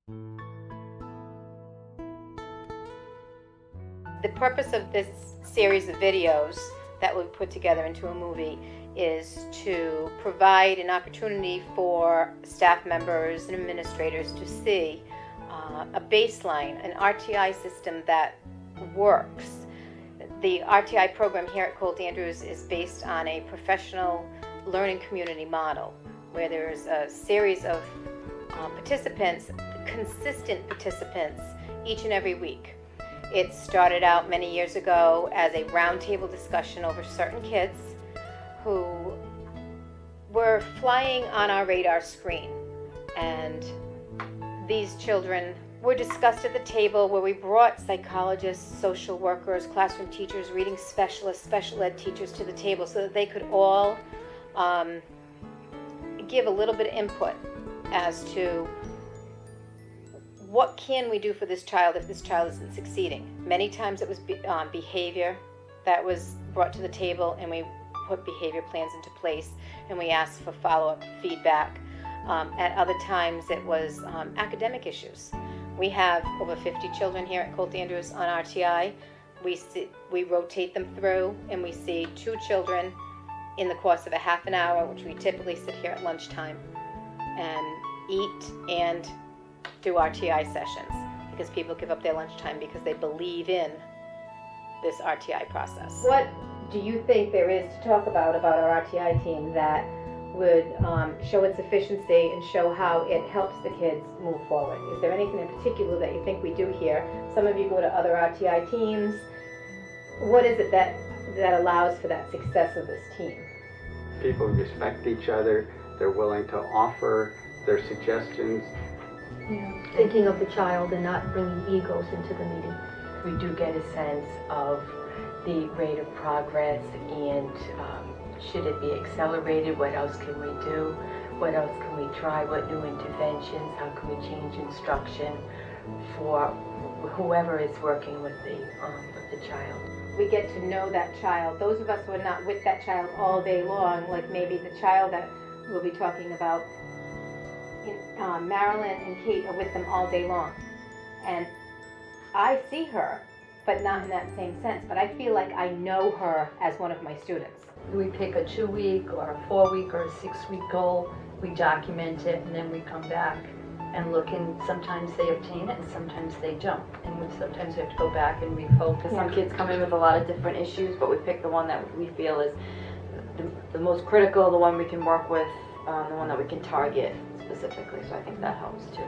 The purpose of this series of videos that we put together into a movie is to provide an opportunity for staff members and administrators to see a baseline, an RTI system that works. The RTI program here at Colt Andrews is based on a professional learning community model where there's a series of participants, consistent participants, each and every week. It started out many years ago as a roundtable discussion over certain kids who were flying on our radar screen. And these children were discussed at the table where we brought psychologists, social workers, classroom teachers, reading specialists, special ed teachers to the table so that they could all give a little bit of input as to what can we do for this child if this child isn't succeeding. Many times it was behavior that was brought to the table, and we put behavior plans into place, and we asked for follow-up feedback. At other times it was academic issues. We have over 50 children here at Colt Andrews on RTI. We rotate them through, and we see 2 children in the course of a half an hour, which we typically sit here at lunchtime and eat and do RTI sessions, because people give up their lunchtime because they believe in this RTI process. What do you think there is to talk about our RTI team that would show its efficiency and show how it helps the kids move forward? Is there anything in particular that you think we do here? Some of you go to other RTI teams. What is it that allows for that success of this team? People respect each other. They're willing to offer their suggestions. Yeah. Thinking of the child and not bringing egos into the meeting. We do get a sense of the rate of progress and should it be accelerated, what else can we do, what else can we try, what new interventions, how can we change instruction for whoever is working with the child. We get to know that child. Those of us who are not with that child all day long, like maybe the child that we'll be talking about, Marilyn and Kate are with them all day long. And I see her, but not in that same sense. But I feel like I know her as one of my students. We pick a 2-week or a 4-week or a 6-week goal, we document it, and then we come back and look, and sometimes they obtain it and sometimes they don't. And sometimes we have to go back and refocus. Some kids come in with a lot of different issues, but we pick the one that we feel is the most critical, the one we can work with, the one that we can target specifically, so I think that helps too.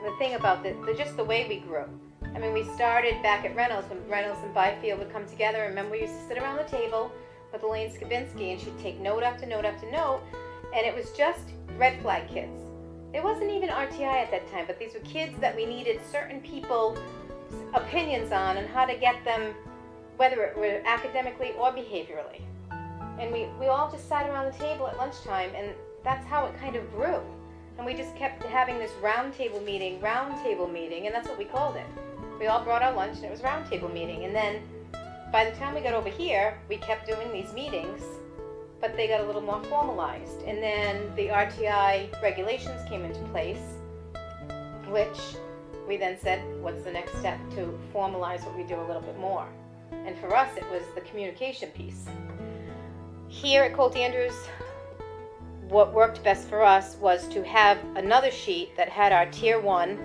The thing about just the way we grew. I mean, we started back at Reynolds when Reynolds and Byfield would come together. Remember, we used to sit around the table with Elaine Skabinski, and she'd take note after note after note, and it was just red flag kids. It wasn't even RTI at that time, but these were kids that we needed certain people's opinions on and how to get them, whether it were academically or behaviorally. And we all just sat around the table at lunchtime, and that's how it kind of grew. And we just kept having this round table meeting, and that's what we called it. We all brought our lunch, and it was round table meeting. And then by the time we got over here, we kept doing these meetings, but they got a little more formalized. And then the RTI regulations came into place, which we then said, what's the next step to formalize what we do a little bit more? And for us, it was the communication piece. Here at Colt Andrews, what worked best for us was to have another sheet that had our Tier 1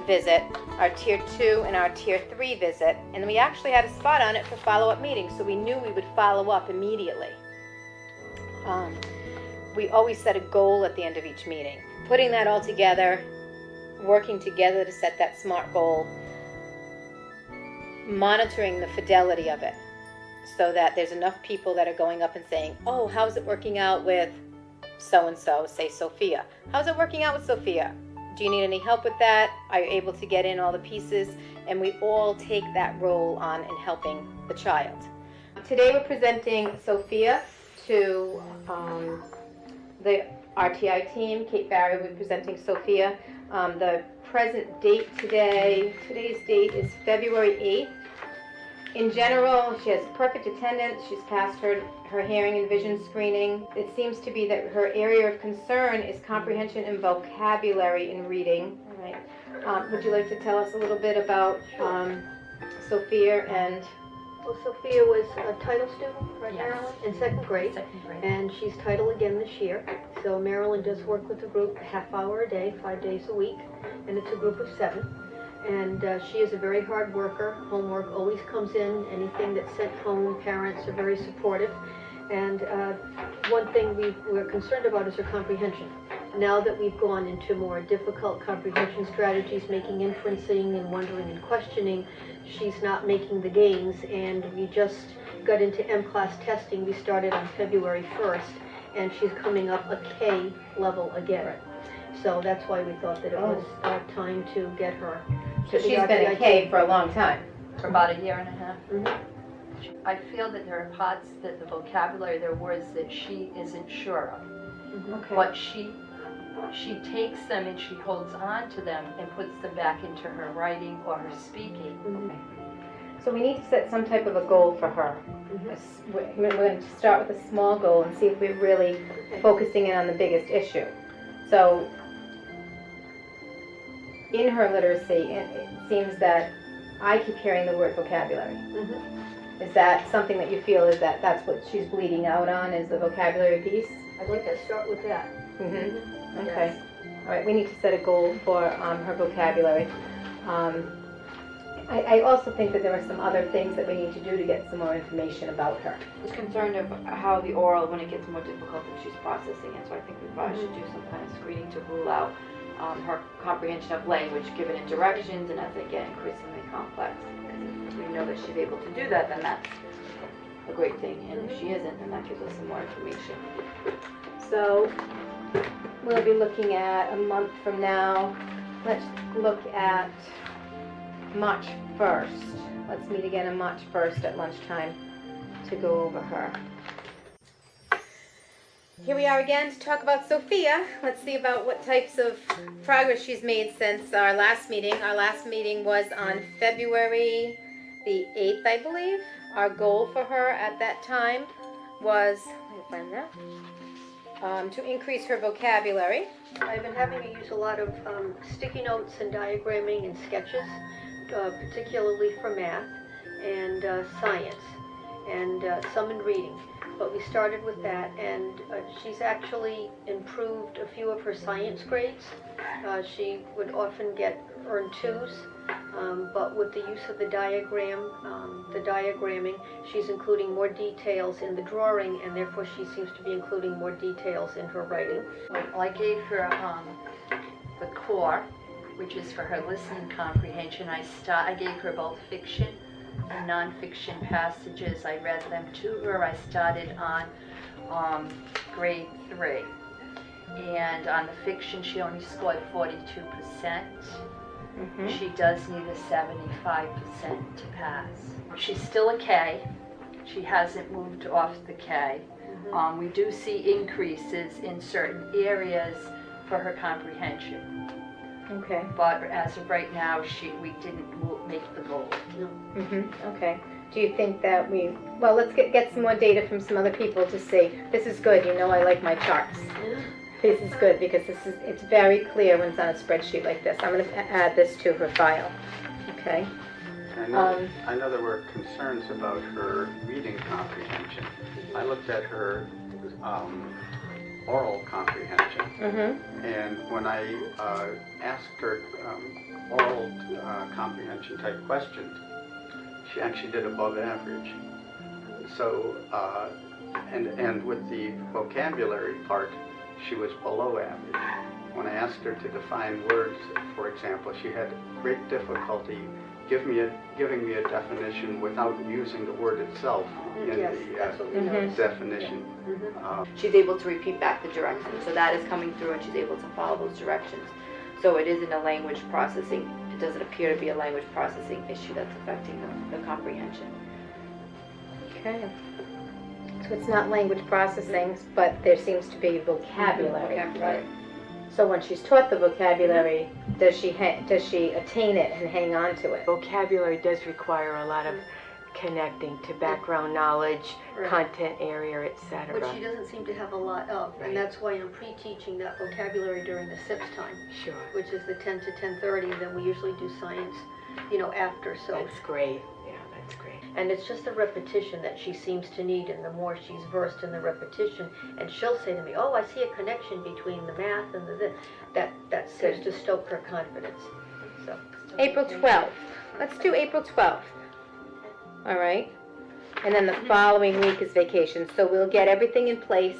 visit, our Tier 2 and our Tier 3 visit, and we actually had a spot on it for follow-up meetings, so we knew we would follow up immediately. We always set a goal at the end of each meeting. Putting that all together, working together to set that SMART goal, monitoring the fidelity of it, so that there's enough people that are going up and saying, oh, how's it working out with so-and-so, say Sophia. How's it working out with Sophia? Do you need any help with that? Are you able to get in all the pieces? And we all take that role on in helping the child. Today we're presenting Sophia to the RTI team. Kate Barry will be presenting Sophia. The present date today's date is February 8th. In general, she has perfect attendance. She's passed her hearing and vision screening. It seems to be that her area of concern is comprehension and vocabulary in reading. All right. Would you like to tell us a little bit about Sophia and? Well, Sophia was a title student, right, Yes. Marilyn, in second grade, Second grade. and she's title again this year. So Marilyn does work with the group a half hour a day, 5 days a week, and it's a group of 7. And she is a very hard worker. Homework always comes in. Anything that's sent home, parents are very supportive. And one thing we're concerned about is her comprehension. Now that we've gone into more difficult comprehension strategies, making inferencing and wondering and questioning, she's not making the gains. And we just got into M-class testing. We started on February 1st, and she's coming up a K level again. So that's why we thought that it was time to get her. So she's been a K for a long time. For about a year and a half. Mhm. I feel that there are parts that the vocabulary, there are words that she isn't sure of. Okay. But she takes them and she holds on to them and puts them back into her writing or her speaking. So we need to set some type of a goal for her. We're going to start with a small goal and see if we're really focusing in on the biggest issue. So in her literacy, it seems that I keep hearing the word vocabulary. Is that something that you feel is that's what she's bleeding out on, is the vocabulary piece? I'd like to start with that. Okay. All right, we need to set a goal for her vocabulary. I also think that there are some other things that we need to do to get some more information about her. I was concerned of how the oral, when it gets more difficult, if she's processing it, so I think we probably should do some kind of screening to rule out her comprehension of language given in directions and as they get increasingly complex. Because if we know that she's able to do that, then that's a great thing, and if she isn't, then that gives us some more information. So we'll be looking at a month from now. Let's look at March 1st. Let's meet again on March 1st at lunchtime to go over her. Here we are again to talk about Sophia. Let's see about what types of progress she's made since our last meeting. Our last meeting was on February the 8th, I believe. Our goal for her at that time was, let me find that, to increase her vocabulary. I've been having to use a lot of sticky notes and diagramming and sketches, particularly for math and science, and some in reading. But we started with that, and she's actually improved a few of her science grades. She would often earn 2s, but with the use of the diagramming, she's including more details in the drawing, and therefore she seems to be including more details in her writing. Well, I gave her the core, which is for her listening comprehension. I gave her both fiction and nonfiction passages. I read them to her. I started on grade 3. And on the fiction, she only scored 42%. She does need a 75% to pass. She's still a K. She hasn't moved off the K. We do see increases in certain areas for her comprehension. Okay. But as of right now, we didn't make the goal. Okay. Do you think that well, let's get some more data from some other people to see. This is good. You know I like my charts. This is good because it's very clear when it's on a spreadsheet like this. I'm going to add this to her file. Okay. I know there were concerns about her reading comprehension. I looked at her oral comprehension, and when I asked her oral comprehension type questions, she actually did above average. So, and with the vocabulary part, she was below average. When I asked her to define words, for example, she had great difficulty giving me a definition without using the word itself in the definition. She's able to repeat back the directions, so that is coming through and she's able to follow those directions. So it isn't a language processing, it doesn't appear to be a language processing issue that's affecting the comprehension. Okay. So it's not language processing, but there seems to be vocabulary. Right. So when she's taught the vocabulary, does she attain it and hang on to it? Vocabulary does require a lot of connecting to background knowledge, Right. content area, etc. Which she doesn't seem to have a lot of, Right. and that's why I'm pre-teaching that vocabulary during the SIPS time, Sure. which is the 10 to 10:30, and then we usually do science, you know, after, so. That's great. Yeah, that's great. And it's just the repetition that she seems to need, and the more she's versed in the repetition, and she'll say to me, oh, I see a connection between the math and the this, that seems to stoke her confidence, so. April 12th. Let's do April 12th. All right. And then the following week is vacation. So we'll get everything in place,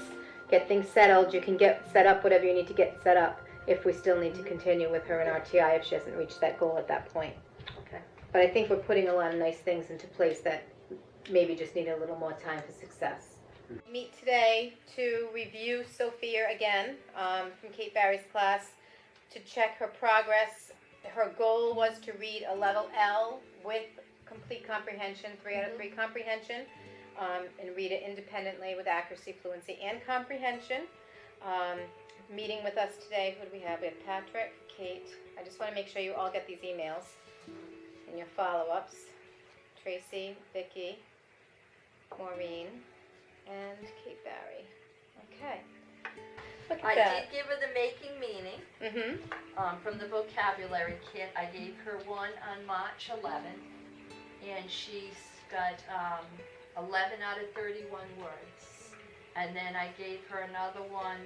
get things settled. You can get set up whatever you need to get set up if we still need to continue with her in RTI if she hasn't reached that goal at that point. Okay. But I think we're putting a lot of nice things into place that maybe just need a little more time for success. We meet today to review Sophia again from Kate Barry's class to check her progress. Her goal was to read a level L with complete comprehension, 3 out of 3 comprehension, and read it independently with accuracy, fluency, and comprehension. Meeting with us today, who do we have? We have Patrick, Kate. I just want to make sure you all get these emails and your follow-ups. Tracy, Vicki, Maureen, and Kate Barry. Okay. Look at I that. did give her the making meaning Mm-hmm. from the vocabulary kit. I gave her one on March 11th, and she's got 11 out of 31 words. And then I gave her another one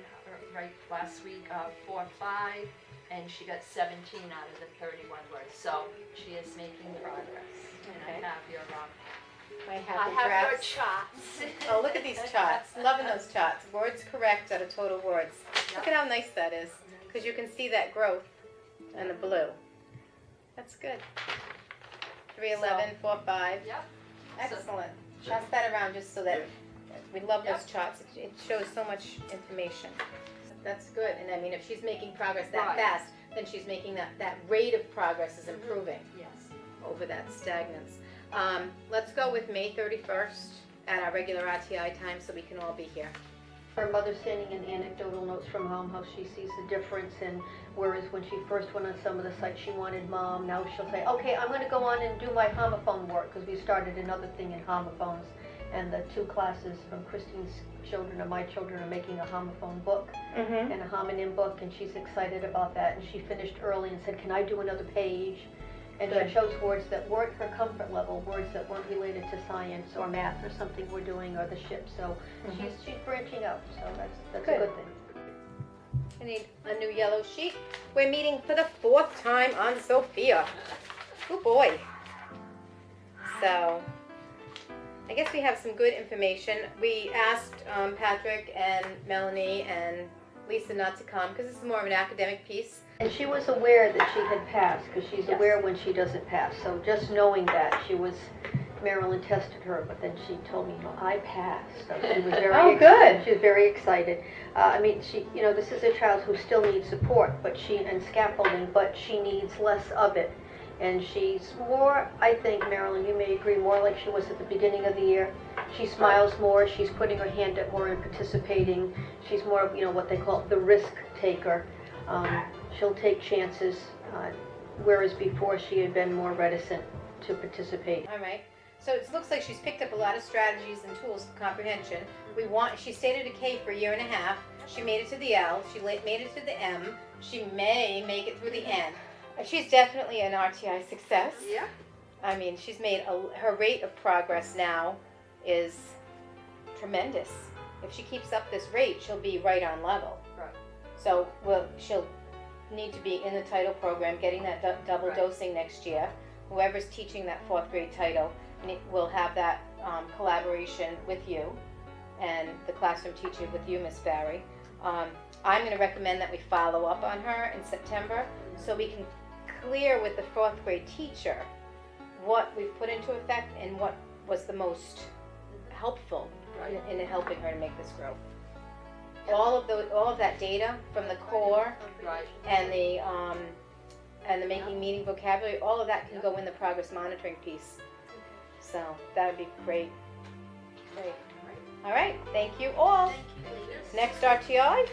right last week, 4-5, and she got 17 out of the 31 words. So she is making progress. Okay. And I have your My I happy have your drafts. charts. Oh, look at these charts. Loving those charts. Words correct out of total words. Look at how nice that is. Because you can see that growth in the blue. That's good. 311, 45. Yep. Excellent. Pass that around just so that we love those charts. It shows so much information. That's good. And I mean, if she's making progress that Right. fast, then she's making that rate of progress is improving Yes. over that stagnance. Let's go with May 31st at our regular RTI time so we can all be here. Her mother sending in anecdotal notes from home, how she sees the difference, and whereas when she first went on some of the sites she wanted mom, now she'll say, okay, I'm going to go on and do my homophone work, because we started another thing in homophones, and the 2 classes from Christine's children and my children are making a homophone book and a homonym book, and she's excited about that, and she finished early and said, can I do another page? And she chose words that weren't her comfort level, words that weren't related to science or math or something we're doing or the ship. So she's branching out. So that's a good thing. I need a new yellow sheet. We're meeting for the 4th time on Sophia. Oh boy. So I guess we have some good information. We asked Patrick and Melanie and Lisa not to come because this is more of an academic piece. And she was aware that she had passed, because she's aware when she doesn't pass. So just knowing that, Marilyn tested her, but then she told me, no, I passed. So she was very good. She was very excited. I mean, this is a child who still needs support, and scaffolding, but she needs less of it. And she's more, I think, Marilyn, you may agree, more like she was at the beginning of the year. She smiles more, she's putting her hand up more and participating. She's more of, what they call the risk taker. She'll take chances, whereas before she had been more reticent to participate. All right. So it looks like she's picked up a lot of strategies and tools for comprehension. She stayed at a K for 1.5 years. She made it to the L. She made it to the M. She may make it through the N. She's definitely an RTI success. Yeah. I mean, she's made her rate of progress now is tremendous. If she keeps up this rate, she'll be right on level. Right. So she'll need to be in the title program, getting that double dosing next year. Whoever's teaching that 4th grade title will have that collaboration with you and the classroom teacher with you, Miss Barry. I'm going to recommend that we follow up on her in September so we can clear with the 4th grade teacher what we've put into effect and what was the most helpful in helping her to make this grow. All of that data from the core and the making meaning vocabulary, all of that can go in the progress monitoring piece. So that would be great. Great. All right. Thank you all. Thank you, ladies. Next RTI.